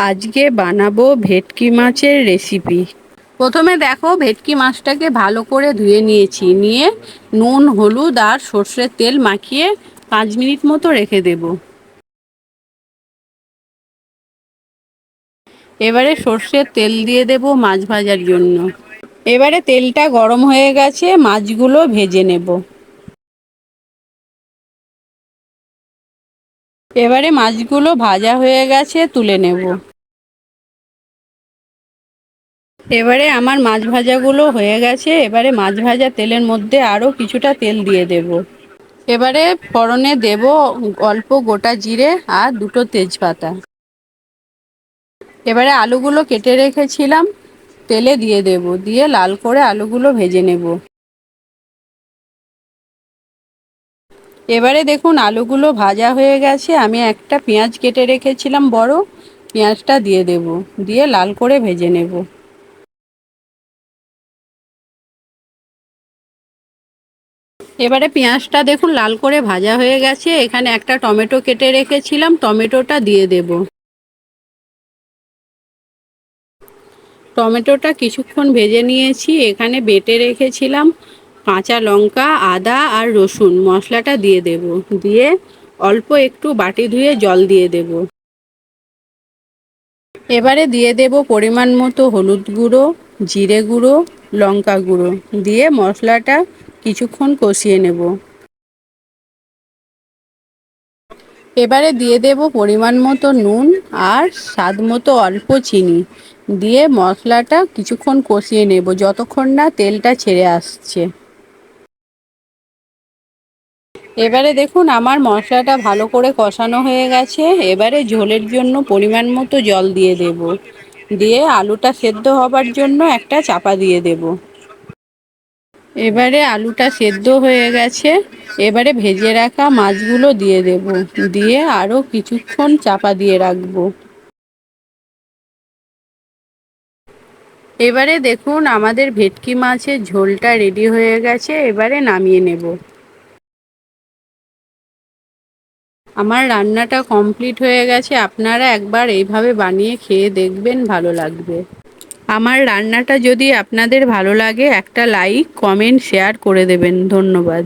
আজকে বানাবো ভেটকি মাছের রেসিপি। প্রথমে দেখো, ভেটকি মাছটাকে ভালো করে ধুয়ে নিয়েছি। নিয়ে নুন, হলুদ আর সর্ষের তেল মাখিয়ে 5 মিনিট মতো রেখে দেব। এবারে সর্ষের তেল দিয়ে দেব মাছ ভাজার জন্য। এবারে তেলটা গরম হয়ে গেছে, মাছগুলো ভেজে নেব। এবারে মাছগুলো ভাজা হয়ে গেছে, তুলে নেব। এবারে আমার মাছ ভাজাগুলো হয়ে গেছে। এবারে মাছ ভাজা তেলের মধ্যে আরও কিছুটা তেল দিয়ে দেব। এবারে ফোড়নে দেব অল্প গোটা জিরে আর 2 তেজপাতা। এবারে আলুগুলো কেটে রেখেছিলাম, তেলে দিয়ে দেব। দিয়ে লাল করে আলুগুলো ভেজে নেব। এবারে দেখুন আলুগুলো ভাজা হয়ে গেছে। আমি একটা পেঁয়াজ কেটে রেখেছিলাম বড়, পেঁয়াজটা দিয়ে দেব। দিয়ে লাল করে ভেজে নেব। এবারে পেঁয়াজটা দেখুন লাল করে ভাজা হয়ে গেছে। এখানে একটা টমেটো কেটে রেখেছিলাম, টমেটোটা দিয়ে দেব। টমেটোটা কিছুক্ষণ ভেজে নিয়েছি। এখানে বেটে রেখেছিলাম কাঁচা লঙ্কা, আদা আর রসুন, মশলাটা দিয়ে দেব। দিয়ে অল্প একটু বাটি ধুয়ে জল দিয়ে দেব। এবারে দিয়ে দেব পরিমাণ মতো হলুদ গুঁড়ো, জিরে গুঁড়ো, লঙ্কা গুঁড়ো। দিয়ে মশলাটা কিছুক্ষণ কষিয়ে নেব। এবারে দিয়ে দেব পরিমাণ মতো নুন আর স্বাদ মতো অল্প চিনি। দিয়ে মশলাটা কিছুক্ষণ কষিয়ে নেব, যতক্ষণ না তেলটা ছেড়ে আসছে। এবারে দেখুন আমার মশলাটা ভালো করে কষানো হয়ে গেছে। এবারে ঝোলের জন্য পরিমাণ মতো জল দিয়ে দেব। দিয়ে আলুটা সেদ্ধ হবার জন্য একটা চাপা দিয়ে দেব। এবারে আলুটা সেদ্ধ হয়ে গেছে। এবারে ভেজে রাখা মাছগুলো দিয়ে দেব। দিয়ে আরও কিছুক্ষণ চাপা দিয়ে রাখবো। এবারে দেখুন আমাদের ভেটকি মাছের ঝোলটা রেডি হয়ে গেছে। এবারে নামিয়ে নেব। আমার রান্নাটা কমপ্লিট হয়ে গেছে। আপনারা একবার এইভাবে বানিয়ে খেয়ে দেখবেন, ভালো লাগবে। আমার রান্নাটা যদি আপনাদের ভালো লাগে, একটা লাইক, কমেন্ট, শেয়ার করে দেবেন। ধন্যবাদ।